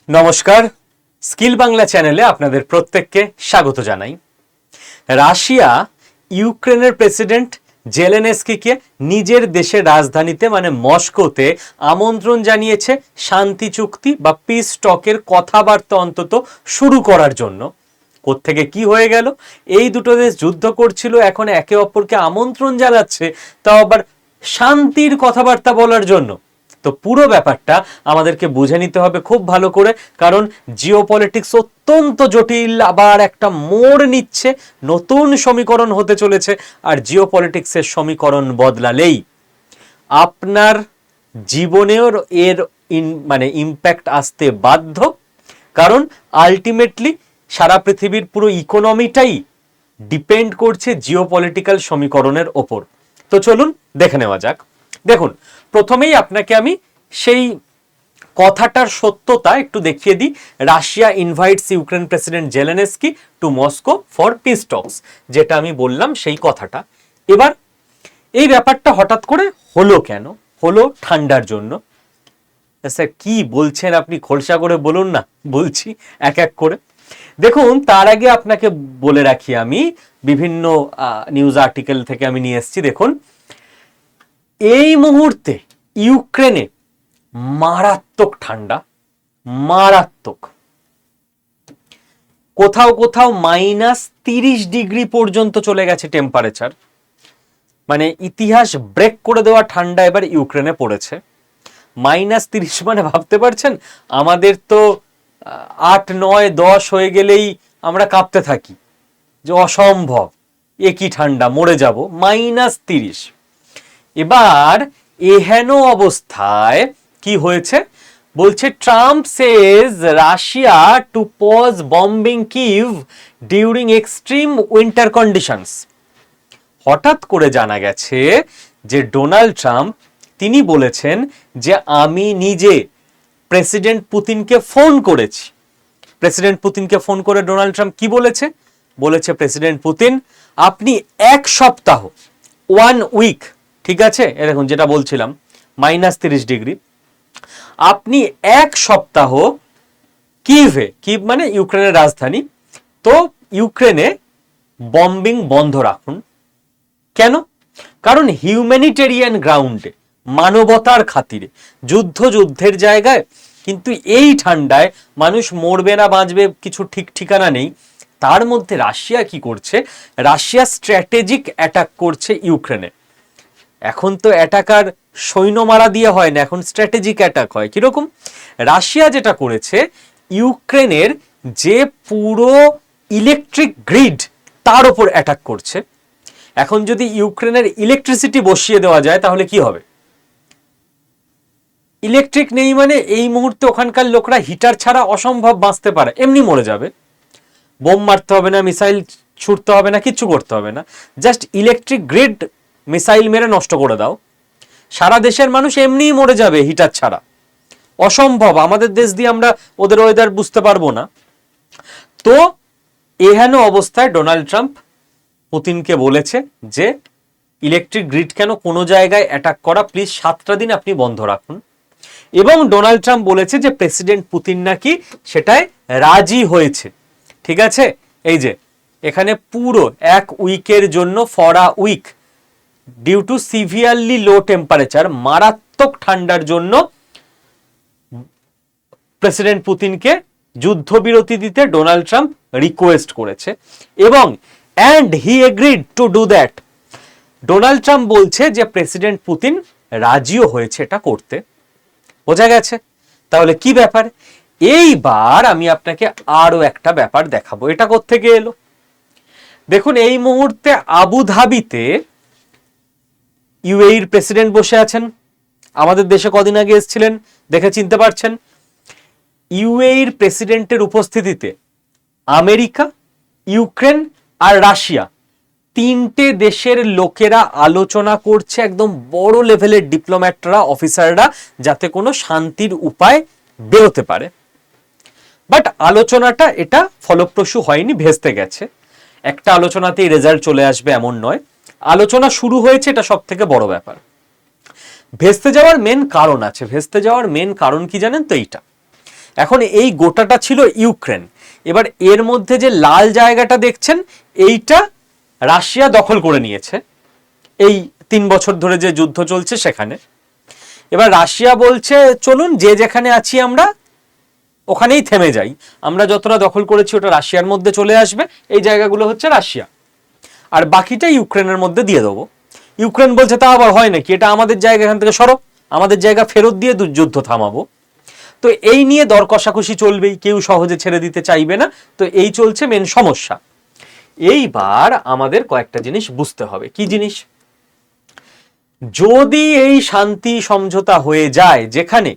নমস্কার, স্কিল বাংলা চ্যানেলে আপনাদের প্রত্যেককে স্বাগত জানাই। রাশিয়া ইউক্রেনের প্রেসিডেন্ট জেলেনস্কিকে নিজের দেশের রাজধানীতে মানে মস্কোতে আমন্ত্রণ জানিয়েছে শান্তি চুক্তি বা পিস টকের কথাবার্তা অন্তত শুরু করার জন্য। কোত্থেকে কি হয়ে গেল? এই দুটো দেশ যুদ্ধ করছিল, এখন একে অপরকে আমন্ত্রণ জানাচ্ছে, তাও আবার শান্তির কথাবার্তা বলার জন্য। তো পুরো ব্যাপারটা আমাদেরকে বুঝে নিতে হবে খুব ভালো করে, কারণ জিওপলিটিক্স অত্যন্ত জটিল, আবার একটা মোড় নিচ্ছে, নতুন সমীকরণ হতে চলেছে। আর জিওপলিটিক্সের সমীকরণ বদলালেই আপনার জীবনেও এর ইম্প্যাক্ট আসতে বাধ্য, কারণ আলটিমেটলি সারা পৃথিবীর পুরো ইকোনমিটাই ডিপেন্ড করছে জিওপলিটিক্যাল সমীকরণের ওপর। তো চলুন দেখে নেওয়া যাক। দেখুন, প্রথমেই আপনাকে আমি সেই কথাটার সত্যতা একটু দেখিয়ে দিই। Russia invites Ukraine president Zelenskyy to Moscow for peace talks, যেটা আমি বললাম সেই কথাটা। এবার এই ব্যাপারটা হঠাৎ করে হলো কেন? হলো ঠান্ডার জন্য। স্যার কি বলছেন আপনি? খোলসা করে বলুন না, বলছি এক এক করে। দেখুন, তার আগে আপনাকে বলে রাখি, আমি বিভিন্ন নিউজ আর্টিকেল থেকে আমি নিয়ে এসেছি। দেখুন, এই মুহূর্তে ইউক্রেনে মারাত্মক ঠান্ডা, মারাত্মক। কোথাও কোথাও -30 ডিগ্রি পর্যন্ত চলে গেছে টেম্পারেচার। মানে ইতিহাস ব্রেক করে দেওয়া ঠান্ডা এবার ইউক্রেনে পড়েছে। -30 মানে ভাবতে পারছেন, আমাদের তো 8, 9, 10 হয়ে গেলেই আমরা কাঁপতে থাকি যে অসম্ভব, এ কি ঠান্ডা, মরে যাব। -30। এবার এহেন অবস্থায় কি হয়েছে বলছে, Trump says Russia to pause bombing Kyiv during extreme winter conditions. হঠাৎ করে জানা গেছে যে ডোনাল্ড ট্রাম্প তিনি বলেছেন যে আমি নিজে প্রেসিডেন্ট পুতিনকে ফোন করেছি। প্রেসিডেন্ট পুতিনকে ফোন করে ডোনাল্ড ট্রাম্প কি বলেছে? বলেছে, প্রেসিডেন্ট পুতিন আপনি এক সপ্তাহ, 1 উইক, ঠিক আছে, এরকম যেটা বলছিলাম -30 ডিগ্রি, আপনি এক সপ্তাহ কিভে, কিভ মানে ইউক্রেনের রাজধানী, তো ইউক্রেনে বম্বিং বন্ধ রাখুন। কেন? কারণ হিউম্যানিটেরিয়ান গ্রাউন্ডে, মানবতার খাতিরে, যুদ্ধের জায়গায়, কিন্তু এই ঠান্ডায় মানুষ মরবে না বাঁচবে কিছু ঠিক ঠিকানা নেই। তার মধ্যে রাশিয়া কি করছে? রাশিয়া স্ট্র্যাটেজিক অ্যাটাক করছে ইউক্রেনে। এখন তো অ্যাটাক আর সৈন্য মারা দিয়ে হয় না, এখন স্ট্র্যাটেজিক অ্যাটাক হয়। কিরকম? রাশিয়া যেটা করেছে, ইউক্রেনের যে পুরো ইলেকট্রিক গ্রিড তার উপর অ্যাটাক করছে। এখন যদি ইউক্রেনের ইলেকট্রিসিটি বসিয়ে দেওয়া যায় তাহলে কি হবে? ইলেকট্রিক নেই মানে এই মুহূর্তে ওখানকার লোকরা হিটার ছাড়া অসম্ভব বাঁচতে পারে, এমনি মরে যাবে। বোম মারতে হবে না, মিসাইল ছুটতে হবে না, কিচ্ছু করতে হবে না, জাস্ট ইলেকট্রিক গ্রিড মিসাইল মেরে নষ্ট করে দাও, সারা দেশের মানুষ এমনিই মরে যাবে হিটার ছাড়া। অসম্ভব, আমাদের দেশ দিয়ে আমরা ওদের ওয়েদার বুঝতে পারবো না। তো এহেন অবস্থায় ডোনাল্ড ট্রাম্প পুতিনকে বলেছে যে ইলেকট্রিক গ্রিড কেন, কোনো জায়গায় অ্যাটাক করা প্লিজ 7টা দিন আপনি বন্ধ রাখুন। এবং ডোনাল্ড ট্রাম্প বলেছে যে প্রেসিডেন্ট পুতিন নাকি সেটায় রাজি হয়েছে। ঠিক আছে, এই যে এখানে পুরো 1 উইকের জন্য, for a week, due to severely low temperature, মারাত্মক ঠান্ডার জন্য প্রেসিডেন্ট পুতিনকে যুদ্ধবিরতি দিতে ডোনাল্ড ট্রাম্প রিকোয়েস্ট করেছে, এবং and he agreed to do that. Donald Trump বলছে যে প্রেসিডেন্ট পুতিন রাজিও হয়েছে এটা করতে। বোঝা গেছে? তাহলে কি ব্যাপার? এইবার আমি আপনাকে আরো একটা ব্যাপার দেখাবো। এটা কোত্থেকে এলো? দেখুন, এই মুহূর্তে আবুধাবিতে ইউএইর প্রেসিডেন্ট বসে আছেন। আমাদের দেশে কদিন আগে এসেছিলেন, দেখে চিনতে পারছেন। ইউএইর প্রেসিডেন্টের উপস্থিতিতে আমেরিকা, ইউক্রেন আর রাশিয়া, 3টে দেশের লোকেরা আলোচনা করছে, একদম বড় লেভেলের ডিপ্লোম্যাটরা, অফিসাররা, যাতে কোনো শান্তির উপায় বেরোতে পারে। বাট আলোচনাটা এটা ফলপ্রসূ হয়নি, ভেস্তে গেছে। একটা আলোচনাতেই রেজাল্ট চলে আসবে এমন নয়, আলোচনা শুরু হয়েছে, এটা সব থেকে বড় ব্যাপার। ভেস্তে যাওয়ার মেন কারণ আছে। ভেস্তে যাওয়ার মেন কারণ কি জানেন তো? এইটা, এখন এই গোটাটা ছিল ইউক্রেন। এবার এর মধ্যে যে লাল জায়গাটা দেখছেন এইটা রাশিয়া দখল করে নিয়েছে এই 3 বছর ধরে যে যুদ্ধ চলছে সেখানে। এবার রাশিয়া বলছে চলুন যে যেখানে আছি আমরা ওখানেই থেমে যাই, আমরা যতটা দখল করেছি ওটা রাশিয়ার মধ্যে চলে আসবে, এই জায়গাগুলো হচ্ছে রাশিয়া, আর বাকিটা ইউক্রেনের মধ্যে দিয়ে দেবো। ইউক্রেন বলছে তা আবার হয় নাকি, এটা আমাদের জায়গা, এখান থেকে সরো, আমাদের জায়গা ফেরত দিয়ে যুদ্ধ থামাবো। তো এই নিয়ে দর কষাকষি চলবেই, কেউ সহজে ছেড়ে দিতে চাইবে না। তো এই চলছে মেন সমস্যা। এইবার আমাদের কয়েকটা জিনিস বুঝতে হবে। কি জিনিস? যদি এই শান্তি সমঝোতা হয়ে যায়, যেখানে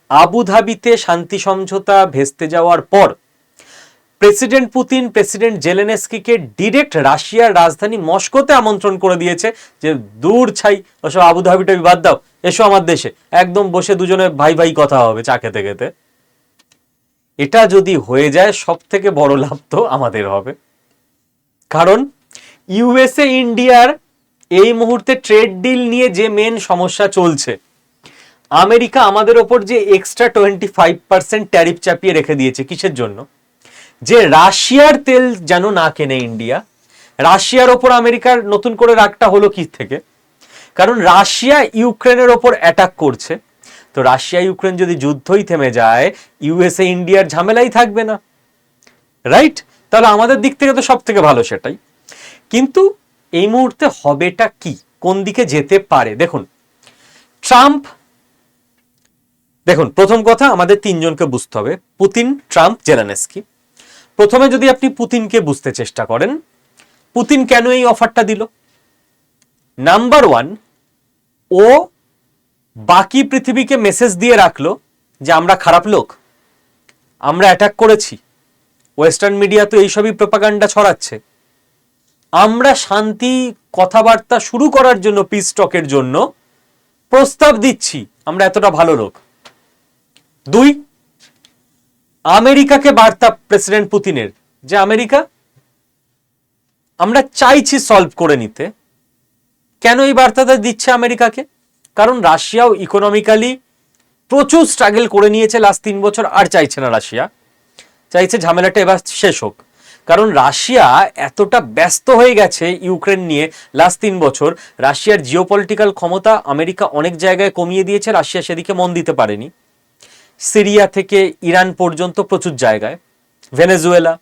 আবুধাবিতে শান্তি সমঝোতা ভেস্তে যাওয়ার পর প্রেসিডেন্ট পুতিন প্রেসিডেন্ট জেলেনস্কিকে ডিরেক্ট রাশিয়ার রাজধানী মস্কোতে আমন্ত্রণ করে দিয়েছে যে দূর ছাই ওসব আবুধাবিটা বাদ দাও, এসো আমার দেশে, একদম বসে দুজনে ভাই ভাই কথা হবে চা খেতে খেতে। এটা যদি হয়ে যায় সব থেকে বড় লাভ তো আমাদের হবে, কারণ ইউএসএ ইন্ডিয়ার এই মুহূর্তে ট্রেড ডিল নিয়ে যে মেন সমস্যা চলছে, আমেরিকা আমাদের ওপর যে এক্সট্রা 25% ট্যারিফ চাপিয়ে রেখে দিয়েছে, কিসের জন্য? যে রাশিয়ার তেল যেন না কেনে ইন্ডিয়া। রাশিয়ার ওপর আমেরিকার নতুন করে রাগটা হলো কি থেকে? কারণ রাশিয়া ইউক্রেনের ওপর অ্যাটাক করছে। তো রাশিয়া ইউক্রেন যদি যুদ্ধই থেমে যায়, ইউএসএ ইন্ডিয়ার ঝামেলাই থাকবে না, রাইট? তাহলে আমাদের দিক থেকে তো সব থেকে ভালো সেটাই। কিন্তু এই মুহূর্তে হবেটা কি, কোন দিকে যেতে পারে? দেখুন প্রথম কথা আমাদের তিনজনকে বুঝতে হবে, পুতিন, ট্রাম্প, জেলেনস্কি। প্রথমে যদি আপনি পুতিনকে বুঝতে চেষ্টা করেন, পুতিন কেন এই অফারটা দিল? নাম্বার 1, ও বাকি পৃথিবীকে মেসেজ দিয়ে রাখলো যে আমরা খারাপ লোক, আমরা অ্যাটাক করেছি, ওয়েস্টার্ন মিডিয়া তো এইসবই প্রোপাগান্ডা ছড়াচ্ছে, আমরা শান্তি কথাবার্তা শুরু করার জন্য, পিস টকের জন্য প্রস্তাব দিচ্ছি, আমরা এতটা ভালো লোক। 2, আমেরিকাকে বার্তা প্রেসিডেন্ট পুতিনের যে আমেরিকা আমরা চাইছি সলভ করে নিতে। কেন এই বার্তাটা দিচ্ছে আমেরিকাকে? কারণ রাশিয়াও ইকোনমিক্যালি প্রচুর স্ট্রাগল করে নিয়েছে লাস্ট 3 বছর, আর চাইছে না রাশিয়া, চাইছে ঝামেলাটা এবার শেষ হোক। কারণ রাশিয়া এতটা ব্যস্ত হয়ে গেছে ইউক্রেন নিয়ে লাস্ট 3 বছর, রাশিয়ার জিওপলিটিক্যাল ক্ষমতা আমেরিকা অনেক জায়গায় কমিয়ে দিয়েছে, রাশিয়া সেদিকে মন দিতে পারেনি। সিরিয়া থেকে ইরান পর্যন্ত প্রচুর জায়গায়, ভেনেজুয়েলা।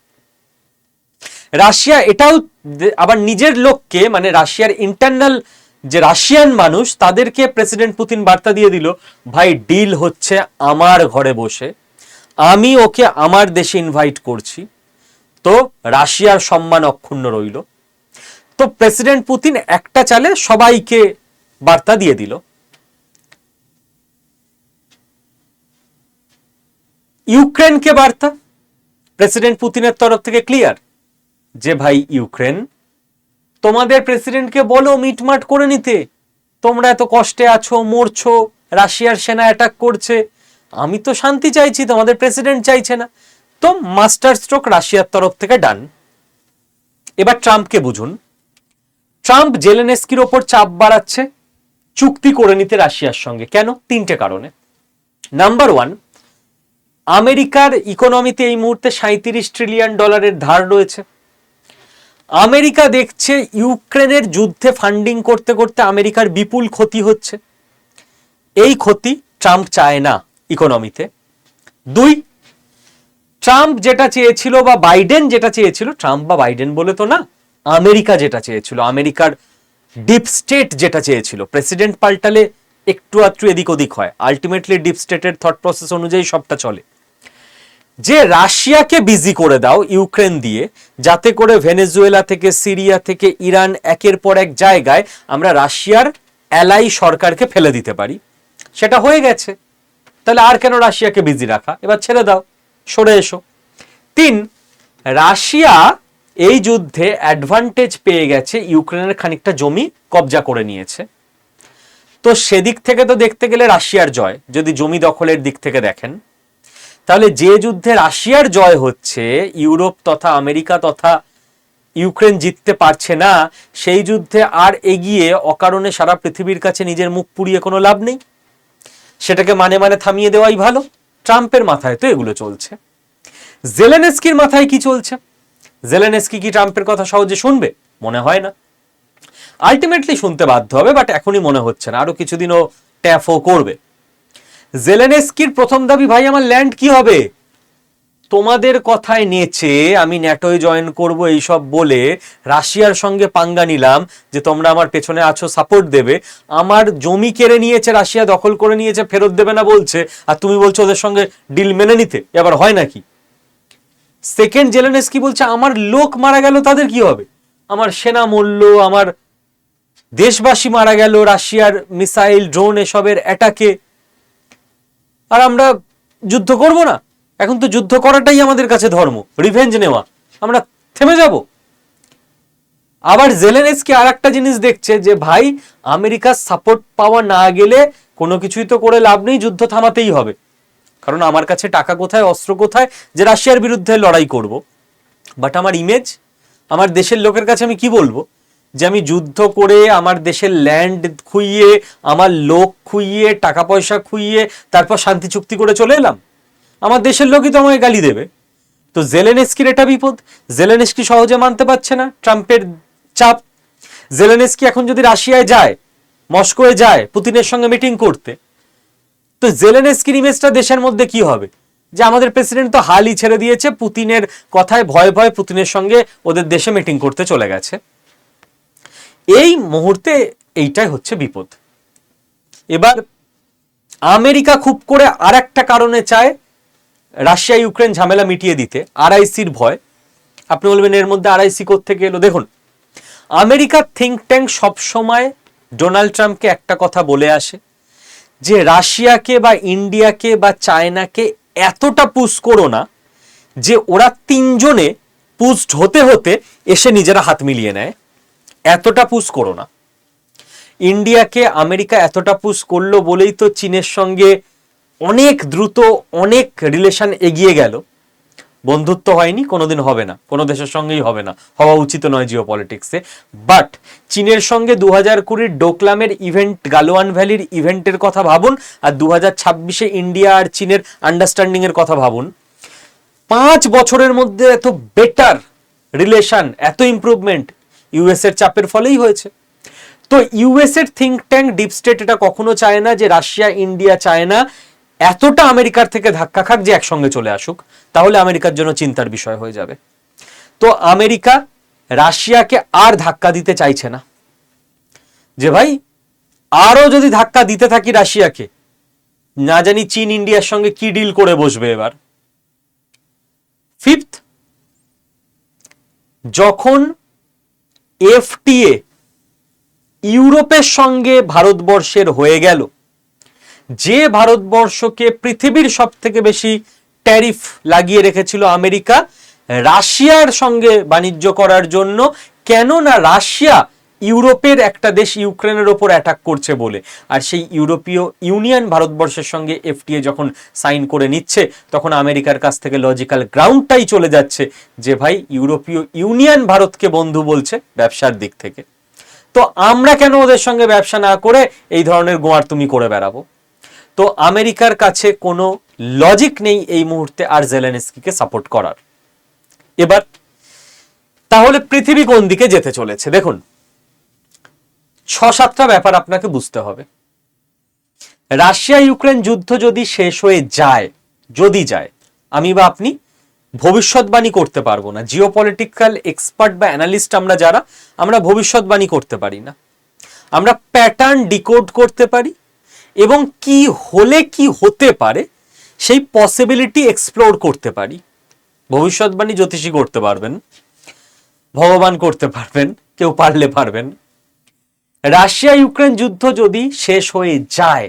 রাশিয়া এটাও আবার নিজের লোককে, মানে রাশিয়ার ইন্টারনাল যে রাশিয়ান মানুষ, তাদেরকে প্রেসিডেন্ট পুতিন বার্তা দিয়ে দিল, ভাই ডিল হচ্ছে আমার ঘরে বসে, আমি ওকে আমার দেশে ইনভাইট করছি, তো রাশিয়ার সম্মান অক্ষুণ্ণ রইল। তো প্রেসিডেন্ট পুতিন একটা চালে সবাইকে বার্তা দিয়ে দিল। ইউক্রেনকে বার্তা প্রেসিডেন্ট পুতিনের তরফ থেকে ক্লিয়ার যে ভাই ইউক্রেন, তোমাদের প্রেসিডেন্টকে বলো মিটমাট করে নিতে, তোমরা এত কষ্টে আছো, মরছো, রাশিয়ার সেনা অ্যাটাক করছে, আমি তো শান্তি চাইছি, তোমাদের প্রেসিডেন্ট চাইছে না। তো মাস্টার স্ট্রোক রাশিয়ার তরফ থেকে ডান। এবার ট্রাম্পকে বুঝুন, ট্রাম্প জেলেনস্কির ওপর চাপ বাড়াচ্ছে চুক্তি করে নিতে রাশিয়ার সঙ্গে। কেন? 3টে কারণে। নাম্বার 1, আমেরিকার ইকোনমিতে এই মুহূর্তে $37 ট্রিলিয়ন ধার রয়েছে। আমেরিকা দেখছে ইউক্রেনের যুদ্ধে ফান্ডিং করতে করতে আমেরিকার বিপুল ক্ষতি হচ্ছে, এই ক্ষতি ট্রাম্প চায় না ইকোনমিতে। 2, ট্রাম্প যেটা চেয়েছিল বা বাইডেন যেটা চেয়েছিল, ট্রাম্প বা বাইডেন বলে তো না, আমেরিকা যেটা চেয়েছিল, আমেরিকার ডিপ স্টেট যেটা চেয়েছিল, প্রেসিডেন্ট পাল্টালে একটু আধটু এদিক ওদিক হয়, আলটিমেটলি ডিপ স্টেটের থট প্রসেস অনুযায়ী সবটা চলে, যে রাশিয়াকে বিজি করে দাও ইউক্রেন দিয়ে, যাতে করে ভেনেজুয়েলা থেকে, সিরিয়া থেকে, ইরান, একের পর এক জায়গায় আমরা রাশিয়ার অ্যালাই সরকারকে ফেলে দিতে পারি। সেটা হয়ে গেছে, তাহলে আর কেন রাশিয়াকে বিজি রাখা, এবার ছেড়ে দাও, সরে এসো। 3, রাশিয়া এই যুদ্ধে অ্যাডভান্টেজ পেয়ে গেছে, ইউক্রেনের খানিকটা জমি কবজা করে নিয়েছে, তো সেদিক থেকে তো দেখতে গেলে রাশিয়ার জয়, যদি জমি দখলের দিক থেকে দেখেন। তাহলে যে যুদ্ধে রাশিয়ার জয় হচ্ছে, ইউরোপ তথা আমেরিকা তথা ইউক্রেন জিততে পারছে না, সেই যুদ্ধে আর এগিয়ে অকারণে সারা পৃথিবীর কাছে নিজের মুখ পুড়িয়ে কোনো লাভ নেই, সেটাকে মানে থামিয়ে দেওয়াই ভালো। ট্রাম্পের মাথায় তো এগুলো চলছে। জেলেনস্কির মাথায় কি চলছে? জেলেনস্কি কি ট্রাম্পের কথা সহজে শুনবে? মনে হয় না। আলটিমেটলি শুনতে বাধ্য হবে, বাট এখনই মনে হচ্ছে না, আরো কিছুদিনও ট্যাফও করবে। জেলেনস্কির প্রথম দাবি, ভাই আমার ল্যান্ড কি হবে? তোমাদের কথায় নেচে আমি ন্যাটোয় জয়েন করব এইসব বলে রাশিয়ার সঙ্গে পাঙ্গা নিলাম যে তোমরা আমার পেছনে আছো, সাপোর্ট দেবে। আমার জমি কেড়ে নিয়েছে রাশিয়া, দখল করে নিয়েছে, ফেরত দেবে না বলছে, আর তুমি বলছো ওদের সঙ্গে ডিল মেনে নিতে। এবার হয় নাকি? সেকেন্ড, জেলেনস্কি বলছে আমার লোক মারা গেল, তাদের কি হবে? আমার সেনা মরল, আমার দেশবাসী মারা গেল রাশিয়ার মিসাইল, ড্রোন এসবের অ্যাটাকে, আর আমরা যুদ্ধ করব না? এখন তো যুদ্ধ করাটাই আমাদের কাছে ধর্ম, রিভেঞ্জ নেওয়া, আমরা থেমে যাব? আবার জেলেনস্কি আর একটা জিনিস দেখছে যে ভাই আমেরিকার সাপোর্ট পাওয়া না গেলে কোনো কিছুই তো করে লাভ নেই, যুদ্ধ থামাতেই হবে, কারণ আমার কাছে টাকা কোথায়, অস্ত্র কোথায় যে রাশিয়ার বিরুদ্ধে লড়াই করব। বাট আমার ইমেজ, আমার দেশের লোকের কাছে আমি কি বলবো? যে আমি যুদ্ধ করে আমার দেশের ল্যান্ড খুইয়ে, আমার লোক খুইয়ে, টাকা পয়সা খুইয়ে তারপর শান্তি চুক্তি করে চলে এলাম? আমার দেশের লোকই তো আমাকে গালি দেবে। তো জেলেনস্কির এটা বিপদ। জেলেনস্কি সহজে মানতে পারছে না ট্রাম্পের চাপ। জেলেনস্কি এখন যদি রাশিয়ায় যায়, মস্কোয় যায় পুতিনের সঙ্গে মিটিং করতে, তো জেলেনস্কির ইমেজটা দেশের মধ্যে কি হবে? যে আমাদের প্রেসিডেন্ট তো হালই ছেড়ে দিয়েছে, পুতিনের কথায় ভয়ে ভয়ে পুতিনের সঙ্গে ওদের দেশে মিটিং করতে চলে গেছে। এই মুহূর্তে এইটাই হচ্ছে বিপদ। এবার আমেরিকা খুব করে আর একটা কারণে চায় রাশিয়া ইউক্রেন ঝামেলা মিটিয়ে দিতে, আরআইসির ভয়। আপনি বলবেন এর মধ্যে আরআইসি কোত্থেকে এলো? দেখুন, আমেরিকার থিঙ্ক ট্যাঙ্ক সবসময় ডোনাল্ড ট্রাম্পকে একটা কথা বলে আসে যে রাশিয়াকে বা ইন্ডিয়াকে বা চায়নাকে এতটা পুশ করো না যে ওরা তিনজনে পুশড হতে হতে এসে নিজেরা হাত মিলিয়ে নেয়। এতটা পুশ করো না। ইন্ডিয়াকে আমেরিকা এতটা পুশ করলো বলেই তো চীনের সঙ্গে অনেক দ্রুত অনেক রিলেশন এগিয়ে গেল। বন্ধুত্ব হয়নি, কোনোদিন হবে না, কোনো দেশের সঙ্গেই হবে না, হওয়া উচিত নয় জিও পলিটিক্সে। বাট চীনের সঙ্গে 2020 ডোকলামের ইভেন্ট, গালোয়ান ভ্যালির ইভেন্টের কথা ভাবুন, আর 2026 ইন্ডিয়া আর চীনের আন্ডারস্ট্যান্ডিং এর কথা ভাবুন। 5 বছরের মধ্যে এত বেটার রিলেশন, এত ইমপ্রুভমেন্ট ইউএস এর চাপের ফলেই হয়েছে। তো ইউএস এর থিঙ্ক ট্যাঙ্ক ডিপ স্টেট এটা কখনো চায় না যে রাশিয়া, ইন্ডিয়া, চায়না এতটা আমেরিকার থেকে ধাক্কা খাক যে একসঙ্গে চলে আসুক, তাহলে আমেরিকার জন্য চিন্তার বিষয় হয়ে যাবে। তো আমেরিকা রাশিয়াকে আর ধাক্কা দিতে চাইছে না, যে ভাই আরো যদি ধাক্কা দিতে থাকি রাশিয়াকে, না জানি চীন ইন্ডিয়ার সঙ্গে কি ডিল করে বসবে এবার। ফিফথ, যখন এফটিএ ইউরোপের সঙ্গে ভারতবর্ষের হয়ে গেল, যে ভারতবর্ষকে পৃথিবীর সব থেকে বেশি ট্যারিফ লাগিয়ে রেখেছিল আমেরিকা রাশিয়ার সঙ্গে বাণিজ্য করার জন্য, কেন না রাশিয়া ইউরোপের একটা দেশ ইউক্রেনের ওপর অ্যাটাক করছে বলে। আর সেই ইউরোপীয় ইউনিয়ন ভারতবর্ষের সঙ্গে এফটিএ যখন সাইন করে নিচ্ছে, তখন আমেরিকার কাছ থেকে লজিক্যাল গ্রাউন্ডটাই চলে যাচ্ছে যে ভাই ইউরোপীয় ইউনিয়ন ভারতকে বন্ধু বলছে ব্যবসার দিক থেকে, তো আমরা কেন ওদের সঙ্গে ব্যবসা না করে এই ধরনের গোয়ার তুমি করে বেড়াবো। তো আমেরিকার কাছে কোনো লজিক নেই এই মুহূর্তে আর জেলেনস্কিকে সাপোর্ট করার। এবার তাহলে পৃথিবী কোন দিকে যেতে চলেছে? দেখুন, 6-7টা ব্যাপার আপনাকে বুঝতে হবে। রাশিয়া ইউক্রেন যুদ্ধ যদি শেষ হয়ে যায়, যদি যায়, আমি বা আপনি ভবিষ্যৎবাণী করতে পারবো না। জিওপলিটিক্যাল এক্সপার্ট বা অ্যানালিস্ট আমরা যারা, আমরা ভবিষ্যৎবাণী করতে পারি না। আমরা প্যাটার্ন ডিকোড করতে পারি এবং কি হলে কি হতে পারে সেই পসিবিলিটি এক্সপ্লোর করতে পারি। ভবিষ্যৎবাণী জ্যোতিষী করতে পারবেন, ভগবান করতে পারবেন, কেউ পারলে পারবেন। রাশিয়া ইউক্রেন যুদ্ধ যদি শেষ হয়ে যায়,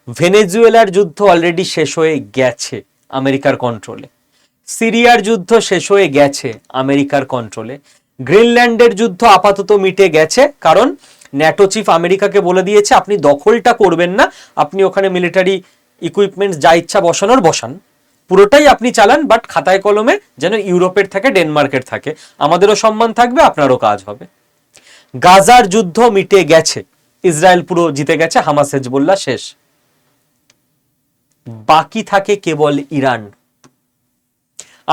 ভেনেজুয়েলার যুদ্ধ অলরেডি শেষ হয়ে গেছে আমেরিকার কন্ট্রোলে, সিরিয়ার যুদ্ধ শেষ হয়ে গেছে আমেরিকার কন্ট্রোলে, গ্রিনল্যান্ডের যুদ্ধ আপাতত মিটে গেছে, কারণ ন্যাটো চিফ আমেরিকাকে বলে দিয়েছে আপনি দখলটা করবেন না, আপনি ওখানে মিলিটারি ইকুইপমেন্টস যা ইচ্ছা বসানোর বসান, পুরোটাই আপনি চালান, বাট খাতায় কলমে যেন ইউরোপের থাকে, ডেনমার্কের থাকে, আমাদেরও সম্মান থাকবে, আপনারও কাজ হবে। গাজার যুদ্ধ মিটে গেছে, ইসরায়েল পুরো জিতে গেছে, হামাস হেজবুল্লাহ শেষ। বাকি থাকে কেবল ইরান।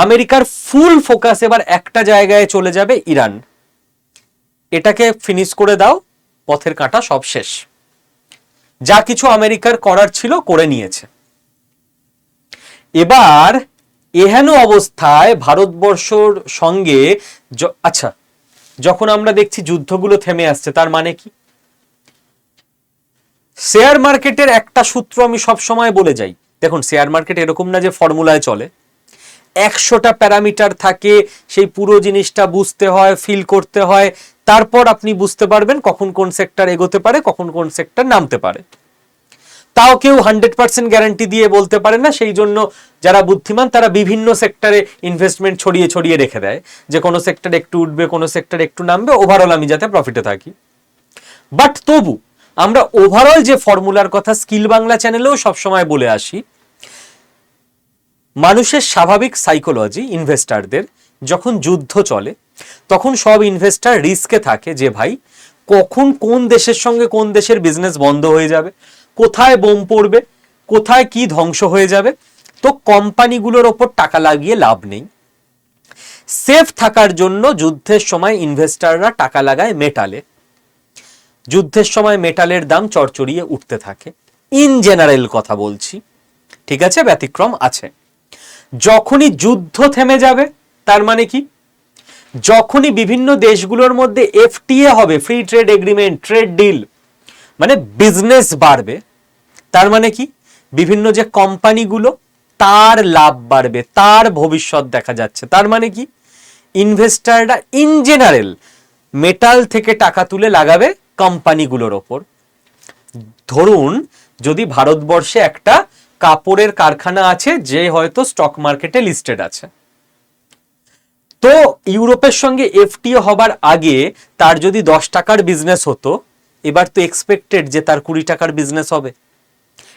আমেরিকার ফুল ফোকাস এবার একটা জায়গায় চলে যাবে, ইরান। এটাকে ফিনিশ করে দাও, পথের কাঁটা সব শেষ। যা কিছু আমেরিকার করার ছিল করে নিয়েছে। এবার এহেন অবস্থায় ভারতবর্ষর সঙ্গে আচ্ছা, যখন আমরা দেখছি যুদ্ধগুলো থেমে আসছে, তার মানে কি? শেয়ার মার্কেটের একটা সূত্র আমি সব সময় বলে যাই, দেখুন শেয়ার মার্কেট এরকম না যে ফর্মুলায় চলে, 100টা প্যারামিটার থাকে, সেই পুরো জিনিসটা বুঝতে হয়, ফিল করতে হয়, তারপর আপনি বুঝতে পারবেন কখন কোন সেক্টর এগোতে পারে, কখন কোন সেক্টর নামতে পারে। তাও কেউ 100% গ্যারান্টি দিয়ে বলতে পারে না, সেই জন্য যারা বুদ্ধিমান তারা বিভিন্ন সেক্টরে ইনভেস্টমেন্ট ছড়িয়ে ছড়িয়ে রেখে দেয়, যে কোনো সেক্টর একটু উঠবে, কোনো সেক্টর একটু নামবে, ওভারঅল আমি যাতে প্রফিটে থাকি। বাট তবু আমরা ওভারঅল যে ফর্মুলার কথা স্কিল বাংলা চ্যানেলেও সবসময় বলে আসি, মানুষের স্বাভাবিক সাইকোলজি, ইনভেস্টারদের যখন যুদ্ধ চলে তখন সব ইনভেস্টার রিস্কে থাকে যে ভাই কখন কোন দেশের সঙ্গে কোন দেশের বিজনেস বন্ধ হয়ে যাবে, কোথায় বোম পড়বে, কোথায় কি ধ্বংস হয়ে যাবে। তো কোম্পানিগুলোর ওপর টাকা লাগিয়ে লাভ নেই। সেফ থাকার জন্য যুদ্ধের সময় ইনভেস্টাররা টাকা লাগায় মেটালে। যুদ্ধের সময় মেটালের দাম চড়চড়িয়ে উঠতে থাকে, ইন জেনারেল কথা বলছি, ঠিক আছে, ব্যতিক্রম আছে। যখনই যুদ্ধ থেমে যাবে, তার মানে কি? যখনই বিভিন্ন দেশগুলোর মধ্যে এফটিএ হবে, free trade agreement, trade deal, মানে বিজনেস বাড়বে, তার মানে কি? বিভিন্ন যে কোম্পানিগুলো তার লাভ বাড়বে, তার ভবিষ্যৎ দেখা যাচ্ছে, তার মানে কি? ইনভেস্টাররা ইন জেনারেল মেটাল থেকে টাকা তুলে লাগাবে কোম্পানিগুলোর ওপর। ধরুন যদি ভারতবর্ষে একটা কাপড়ের কারখানা আছে যে হয়তো স্টক মার্কেটে লিস্টেড আছে, তো ইউরোপের সঙ্গে এফটিএ হবার আগে তার যদি 10 টাকার বিজনেস হতো, এবার তো এক্সপেক্টেড যে তার 20 টাকার বিজনেস হবে।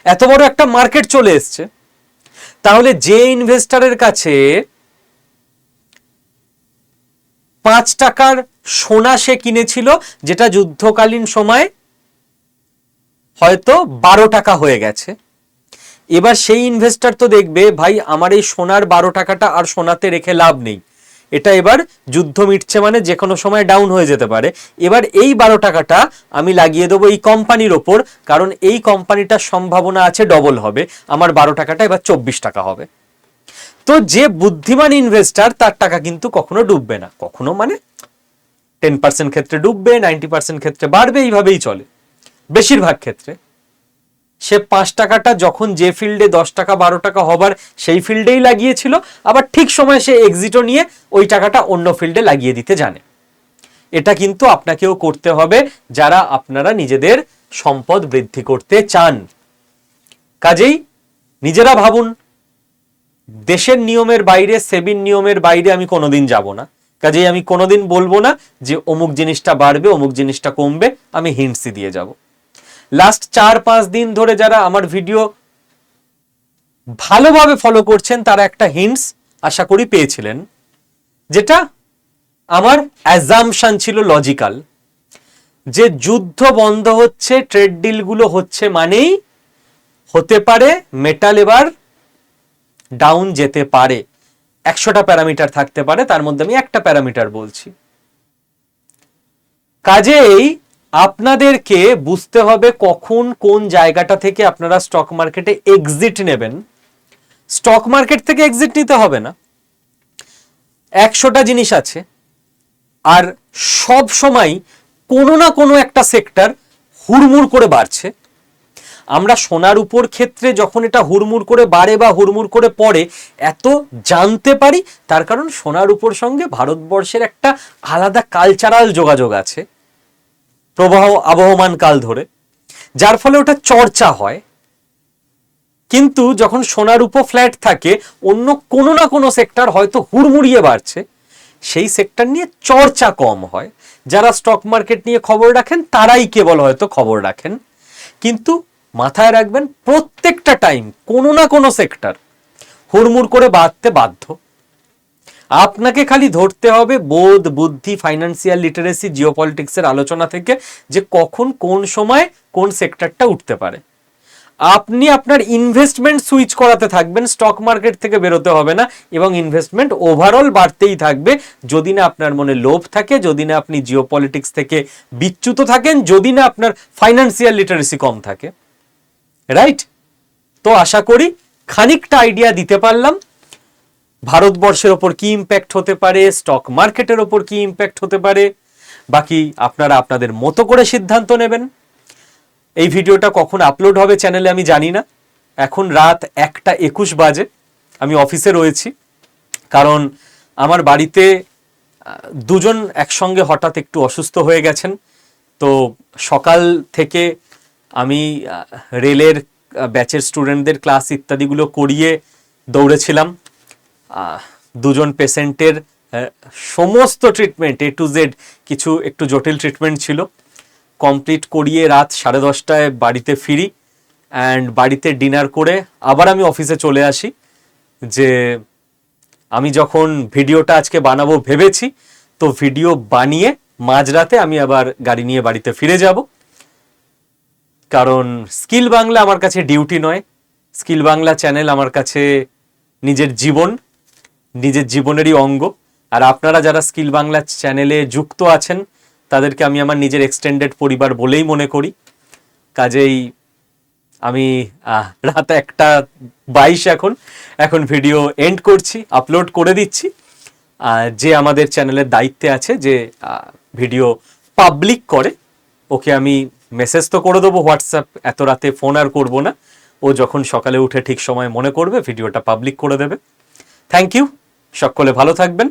এত বড় একটা মার্কেট চলে এসছে। তাহলে যে ইনভেস্টারের কাছে 5 টাকার সোনা সে কিনেছিল, যেটা যুদ্ধকালীন সময় হয়তো 12 টাকা হয়ে গেছে, এবার সেই ইনভেস্টার তো দেখবে ভাই আমার এই সোনার 12 টাকাটা আর সোনাতে রেখে লাভ নেই, এটা এবার যুদ্ধ মিটছে মানে যে কোনো সময় ডাউন হয়ে যেতে পারে, এবার এই 12 টাকাটা আমি লাগিয়ে দেবো এই কোম্পানির ওপর, কারণ এই কোম্পানিটার সম্ভাবনা আছে ডবল হবে, আমার 12 টাকাটা এবার 24 টাকা হবে। তো যে বুদ্ধিমান ইনভেস্টার তার টাকা কিন্তু কখনো ডুববে না, কখনো মানে 10% ক্ষেত্রে ডুববে, 90% ক্ষেত্রে বাড়বে, এইভাবেই চলে বেশিরভাগ ক্ষেত্রে। সে 5 টাকাটা যখন যে ফিল্ডে 10 টাকা 12 টাকা হবার সেই ফিল্ডেই লাগিয়েছিল, আবার ঠিক সময় সে এক্সিটও নিয়ে ওই টাকাটা অন্য ফিল্ডে লাগিয়ে দিতে জানে। এটা কিন্তু আপনাকেও করতে হবে যারা আপনারা নিজেদের সম্পদ বৃদ্ধি করতে চান। কাজেই নিজেরা ভাবুন, দেশের নিয়মের বাইরে, সেবির নিয়মের বাইরে আমি কোনোদিন যাব না। কাজেই আমি কোনোদিন বলবো না যে অমুক জিনিসটা বাড়বে অমুক জিনিসটা কমবে, আমি হিন্টসই দিয়ে যাব। লাস্ট 4-5 দিন ধরে যারা আমার ভিডিও ভালোভাবে ফলো করছেন তারা একটা হিন্টস আশা করি পেয়েছিলেন, যেটা আমার অ্যাজাম্পশন ছিল লজিক্যাল, যে যুদ্ধ বন্ধ হচ্ছে, ট্রেড ডিলগুলো হচ্ছে মানেই হতে পারে মেটাল এবার ডাউন যেতে পারে। 100টা প্যারামিটার থাকতে পারে, তার মধ্যে আমি একটা প্যারামিটার বলছি। কাজেই আপনাদেরকে বুঝতে হবে কখন কোন জায়গাটা থেকে আপনারা স্টক মার্কেটে এক্সিট নেবেন। স্টক মার্কেট থেকে এক্সিট নিতে হবে না, 100টা জিনিস আছে, আর সব সময় কোনো না কোনো একটা সেক্টর হুড়মুড় করে বাড়ছে। আমরা সোনার উপর ক্ষেত্রে যখন এটা হুড়মুড় করে বাড়ে বা হুড়মুড় করে পড়ে এত জানতে পারি, তার কারণ সোনার উপর সঙ্গে ভারতবর্ষের একটা আলাদা কালচারাল যোগাযোগ আছে প্রবাহ আবহমান কাল ধরে, যার ফলে ওটা চর্চা হয়। কিন্তু যখন সোনার উপর ফ্ল্যাট থাকে, অন্য কোনো না কোনো সেক্টর হয়তো হুড়মুড়িয়ে বাড়ছে, সেই সেক্টর নিয়ে চর্চা কম হয়। যারা স্টক মার্কেট নিয়ে খবর রাখেন তারাই কেবল হয়তো খবর রাখেন, কিন্তু মাথায় রাখবেন প্রত্যেকটা টাইম কোনো না কোনো সেক্টর হুড়মুড় করে বাড়তে বাধ্য। আপনাকে খালি ধরতে হবে বোধ, বুদ্ধি, ফাইন্যান্সিয়াল লিটারেসি, জিওপলিটিক্সের আলোচনা থেকে যে কখন কোন সময় কোন সেক্টরটা উঠতে পারে। আপনি আপনার ইনভেস্টমেন্ট সুইচ করাতে থাকবেন, স্টক মার্কেট থেকে বেরোতে হবে না, এবং ইনভেস্টমেন্ট ওভারঅল বাড়তেই থাকবে যদি না আপনার মনে লোভ থাকে, যদি না আপনি জিওপলিটিক্স থেকে বিচ্যুত থাকেন, যদি না আপনার ফাইন্যান্সিয়াল লিটারেসি কম থাকে, রাইট? তো আশা করি খানিকটা আইডিয়া দিতে পারলাম ভারতবর্ষের ওপর কি ইম্প্যাক্ট হতে পারে, স্টক মার্কেটের ওপর কি ইম্প্যাক্ট হতে পারে। বাকি আপনারা আপনাদের মতো করে সিদ্ধান্ত নেবেন। এই ভিডিওটা কখন আপলোড হবে চ্যানেলে আমি জানি না, এখন রাত 1:21 বাজে, আমি অফিসে রয়েছি, কারণ আমার বাড়িতে দুজন একসঙ্গে হঠাৎ একটু অসুস্থ হয়ে গেছেন। তো সকাল থেকে আমি রেলের ব্যাচের স্টুডেন্টদের ক্লাস ইত্যাদিগুলো করিয়ে দৌড়েছিলাম। দুজন পেশেন্টের সমস্ত ট্রিটমেন্ট A to Z, কিছু একটু জটিল ট্রিটমেন্ট ছিল, কমপ্লিট করিয়ে রাত 10:30টায় বাড়িতে ফিরি, অ্যান্ড বাড়িতে ডিনার করে আবার আমি অফিসে চলে আসি। যে আমি যখন ভিডিওটা আজকে বানাবো ভেবেছি, তো ভিডিও বানিয়ে মাঝরাতে আমি আবার গাড়ি নিয়ে বাড়িতে ফিরে যাব, কারণ স্কিল বাংলা আমার কাছে ডিউটি নয়, স্কিল বাংলা চ্যানেল আমার কাছে নিজের জীবন, নিজের জীবনেরই অঙ্গ। আর আপনারা যারা স্কিল বাংলা চ্যানেলে যুক্ত আছেন তাদেরকে আমি আমার নিজের এক্সটেন্ডেড পরিবার বলেই মনে করি। কাজেই আমি রাত 1:22 এখন ভিডিও এন্ড করছি, আপলোড করে দিচ্ছি। যে আমাদের চ্যানেলের দায়িত্বে আছে, যে ভিডিও পাবলিক করে, ওকে আমি মেসেজ তো করে দেবো হোয়াটসঅ্যাপ, এত রাতে ফোন আর করবো না, ও যখন সকালে উঠে ঠিক সময় মনে করবে ভিডিওটা পাবলিক করে দেবে। থ্যাংক ইউ, সকলে ভালো থাকবেন।